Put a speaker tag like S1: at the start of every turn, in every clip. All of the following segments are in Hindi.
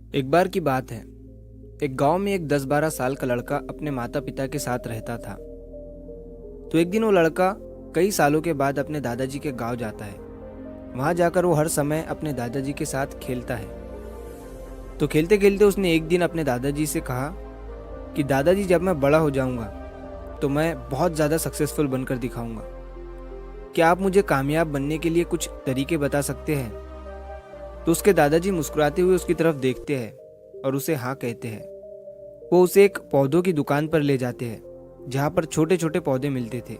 S1: एक बार की बात है। एक गांव में एक 10-12 साल का लड़का अपने माता पिता के साथ रहता था। तो एक दिन वो लड़का कई सालों के बाद अपने दादाजी के गांव जाता है। वहां जाकर वो हर समय अपने दादाजी के साथ खेलता है। तो खेलते खेलते उसने एक दिन अपने दादाजी से कहा कि दादाजी, जब मैं बड़ा हो जाऊंगा तो मैं बहुत ज़्यादा सक्सेसफुल बनकर दिखाऊंगा। क्या आप मुझे कामयाब बनने के लिए कुछ तरीके बता सकते हैं? तो उसके दादाजी मुस्कुराते हुए उसकी तरफ देखते हैं और उसे हाँ कहते हैं। वो उसे एक पौधों की दुकान पर ले जाते हैं जहाँ पर छोटे छोटे पौधे मिलते थे।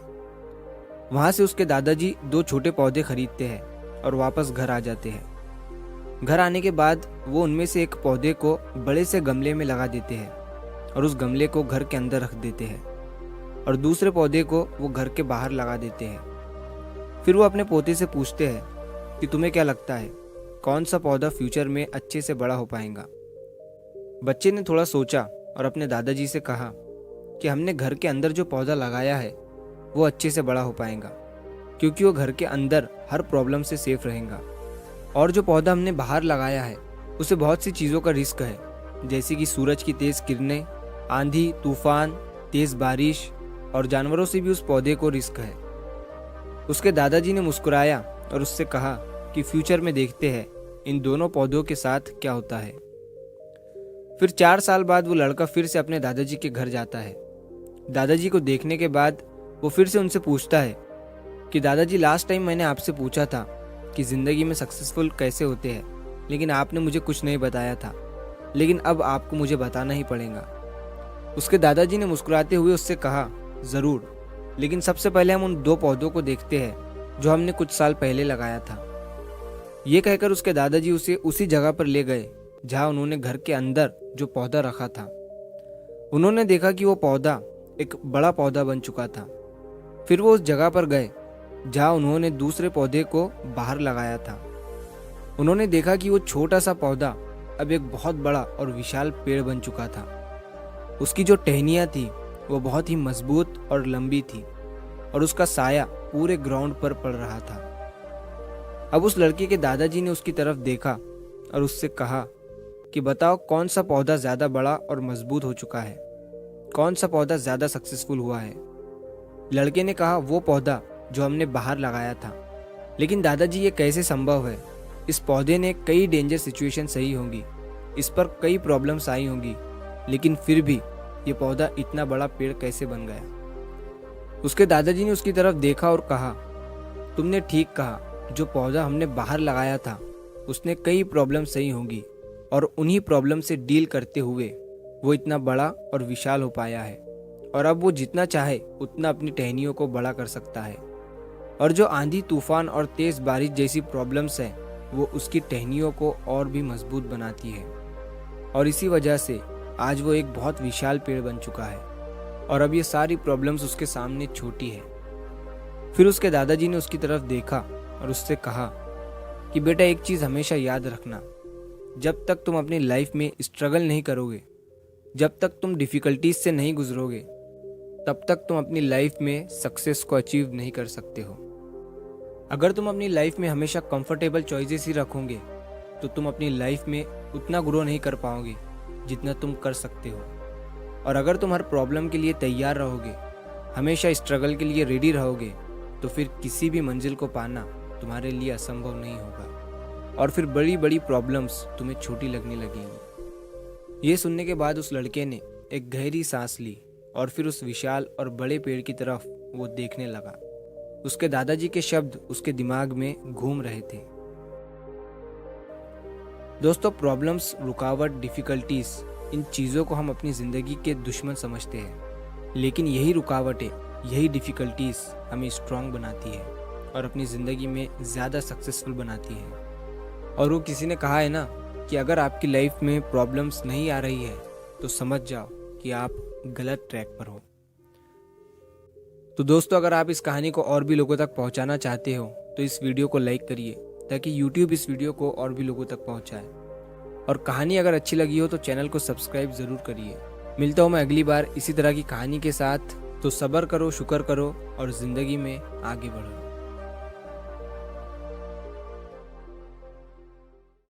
S1: वहाँ से उसके दादाजी 2 छोटे पौधे खरीदते हैं और वापस घर आ जाते हैं। घर आने के बाद वो उनमें से एक पौधे को बड़े से गमले में लगा देते हैं और उस गमले को घर के अंदर रख देते हैं और दूसरे पौधे को वो घर के बाहर लगा देते हैं। फिर वो अपने पोते से पूछते हैं कि तुम्हें क्या लगता है, कौन सा पौधा फ्यूचर में अच्छे से बड़ा हो पाएगा? बच्चे ने थोड़ा सोचा और अपने दादाजी से कहा कि हमने घर के अंदर जो पौधा लगाया है वो अच्छे से बड़ा हो पाएगा, क्योंकि वो घर के अंदर हर प्रॉब्लम से सेफ रहेगा। और जो पौधा हमने बाहर लगाया है उसे बहुत सी चीज़ों का रिस्क है, जैसे कि सूरज की तेज़ किरणें, आंधी तूफान, तेज़ बारिश और जानवरों से भी उस पौधे को रिस्क है। उसके दादाजी ने मुस्कुराया और उससे कहा कि फ्यूचर में देखते हैं इन दोनों पौधों के साथ क्या होता है। फिर 4 साल बाद वो लड़का फिर से अपने दादाजी के घर जाता है। दादाजी को देखने के बाद वो फिर से उनसे पूछता है कि दादाजी, लास्ट टाइम मैंने आपसे पूछा था कि ज़िंदगी में सक्सेसफुल कैसे होते हैं, लेकिन आपने मुझे कुछ नहीं बताया था, लेकिन अब आपको मुझे बताना ही पड़ेगा। उसके दादाजी ने मुस्कुराते हुए उससे कहा, ज़रूर, लेकिन सबसे पहले हम उन 2 पौधों को देखते हैं जो हमने कुछ साल पहले लगाया था। ये कहकर उसके दादाजी उसे उसी जगह पर ले गए जहाँ उन्होंने घर के अंदर जो पौधा रखा था। उन्होंने देखा कि वो पौधा एक बड़ा पौधा बन चुका था। फिर वो उस जगह पर गए जहाँ उन्होंने दूसरे पौधे को बाहर लगाया था। उन्होंने देखा कि वो छोटा सा पौधा अब एक बहुत बड़ा और विशाल पेड़ बन चुका था। उसकी जो टहनियाँ थी वो बहुत ही मजबूत और लंबी थी और उसका साया पूरे ग्राउंड पर पड़ रहा था। अब उस लड़के के दादाजी ने उसकी तरफ देखा और उससे कहा कि बताओ, कौन सा पौधा ज़्यादा बड़ा और मजबूत हो चुका है, कौन सा पौधा ज़्यादा सक्सेसफुल हुआ है? लड़के ने कहा, वो पौधा जो हमने बाहर लगाया था। लेकिन दादाजी, ये कैसे संभव है? इस पौधे ने कई डेंजर सिचुएशन सही होंगी, इस पर कई प्रॉब्लम्स आई होंगी, लेकिन फिर भी ये पौधा इतना बड़ा पेड़ कैसे बन गया? उसके दादाजी ने उसकी तरफ देखा और कहा, तुमने ठीक कहा, जो पौधा हमने बाहर लगाया था उसने कई प्रॉब्लम सही होंगी और उन्हीं प्रॉब्लम से डील करते हुए वो इतना बड़ा और विशाल हो पाया है। और अब वो जितना चाहे उतना अपनी टहनियों को बड़ा कर सकता है। और जो आंधी तूफान और तेज़ बारिश जैसी प्रॉब्लम्स हैं वो उसकी टहनियों को और भी मजबूत बनाती है। और इसी वजह से आज वो एक बहुत विशाल पेड़ बन चुका है और अब ये सारी प्रॉब्लम्स उसके सामने छोटी है। फिर उसके दादाजी ने उसकी तरफ देखा और उससे कहा कि बेटा, एक चीज़ हमेशा याद रखना, जब तक तुम अपनी लाइफ में स्ट्रगल नहीं करोगे, जब तक तुम डिफ़िकल्टीज से नहीं गुजरोगे, तब तक तुम अपनी लाइफ में सक्सेस को अचीव नहीं कर सकते हो। अगर तुम अपनी लाइफ में हमेशा कंफर्टेबल चॉइसेस ही रखोगे तो तुम अपनी लाइफ में उतना ग्रो नहीं कर पाओगे जितना तुम कर सकते हो। और अगर तुम हर प्रॉब्लम के लिए तैयार रहोगे, हमेशा स्ट्रगल के लिए रेडी रहोगे, तो फिर किसी भी मंजिल को पाना तुम्हारे लिए असंभव नहीं होगा और फिर बड़ी बड़ी प्रॉब्लम्स तुम्हें छोटी लगने लगेंगी। ये सुनने के बाद उस लड़के ने एक गहरी सांस ली और फिर उस विशाल और बड़े पेड़ की तरफ वो देखने लगा। उसके दादाजी के शब्द उसके दिमाग में घूम रहे थे। दोस्तों, प्रॉब्लम्स, रुकावट, डिफ़िकल्टीज, इन चीज़ों को हम अपनी ज़िंदगी के दुश्मन समझते हैं, लेकिन यही रुकावटें, यही डिफ़िकल्टीज हमें स्ट्रांग बनाती है और अपनी ज़िंदगी में ज़्यादा सक्सेसफुल बनाती है। और वो किसी ने कहा है ना कि अगर आपकी लाइफ में प्रॉब्लम्स नहीं आ रही है तो समझ जाओ कि आप गलत ट्रैक पर हो। तो दोस्तों, अगर आप इस कहानी को और भी लोगों तक पहुंचाना चाहते हो तो इस वीडियो को लाइक करिए ताकि YouTube इस वीडियो को और भी लोगों तक पहुंचाए। और कहानी अगर अच्छी लगी हो तो चैनल को सब्सक्राइब ज़रूर करिए। मिलता हूँ मैं अगली बार इसी तरह की कहानी के साथ। तो सब्र करो, शुक्र करो और ज़िंदगी में आगे बढ़ो।